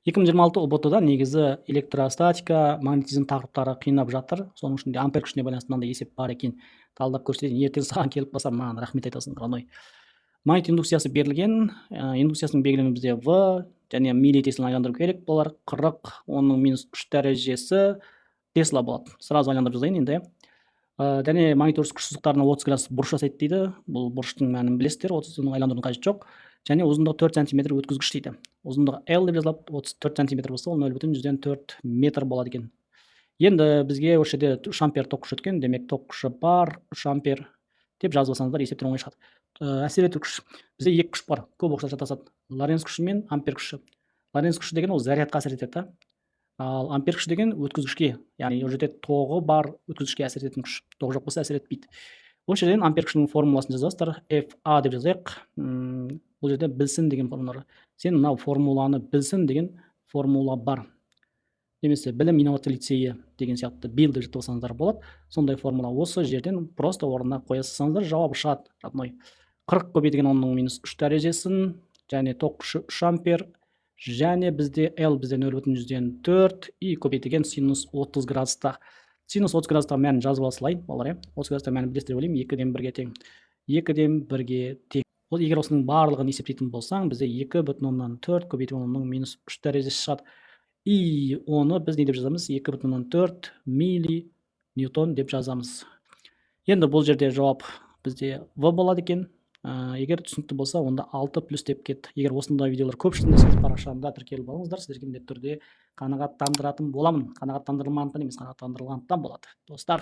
2026 ұбт-да негізі электростатика, магнетизм тақырыптары қиындап жатыр. Соның ішінде ампер күшіне байланысты мынандай есеп бар екен. Талдап көрсетейін. Ертең саған келіп қалсам, маған рахмет айтасың, Раной. Магнит индукциясы берілген. Индукциясының белгіленуі бізде В және милли тесланы айландыру керек. Бұлар 40, оның -3 дәрежесі Тесла болады. Сразу айландырып жазайын енді. Және магнит өріс күш сызықтарына 30 градус бұрыш жасайды дейді. Бұл бұрыштың мәнін білесіздер, 30-ның айландырудың қажеті жоқ. Және ұзындығы 4 см өткізгіш дейді. Ұзындығы L деп жазылады, 34 см болса, ол 0,4 метр болады екен. Енді бізге осы жерде 3 ампер ток күші өткен, демек ток күші бар, 3 ампер деп жазып алсаңыздар, есептен оңай шығады. Әсер ету күш. Бізде екі күш бар, көп оқушылар шатасады. Лоренц күші мен ампер күші. Лоренц күші деген ол зарядқа әсер етеді. Ал ампер күші деген өткізгішке, яғни ол жерде тоғы бар өткізгішке әсер ететін күш. Тоғы жоқ болса әсер етпейді. Осы жерден ампер күшінің формуласын жазасыздар. FA деп жазайық. Бұл жерде білсін деген формулалар. Сен мынау формуланы білсін деген формула бар. Немесе білім инновация лицейі деген сияқты бил деп жатып алсаңыздар болады. Сондай формула осы жерден просто орнына қоя салсаңыздар, жауабы шығады. 40 көбейтілген 10-ның -3 дәрежесін, және ток күші 3 ампер, және бізде L бізде 0,4 и көбейтілген синус 30 градуста. Синус 30 градуста мәнін жазып алсылайын, балалар. 30 градуста мәнін білесіздер ойлаймын, 2-ден 1-ге тең. 2-ден 1-ге тең. Ол егер осының барлығын есептейтін болсаң, бізде 2,4 көбейтілген 10-ның -3 дәрежесі шығады. И оны біз не деп жазамыз? 2,4 милли ньютон деп жазамыз. Енді бұл жерде жауап бізде В болады екен. Егер түсінікті болса, онда 6 плюс деп кет. Егер осындай видеолар көп шығатын парақшамда тіркеліп алыңыздар, сіздерге міндетті түрде қанағаттандыратын боламын. Қанағаттандырылмағандықтан емес, қанағаттандырылғандықтан болады. Достар,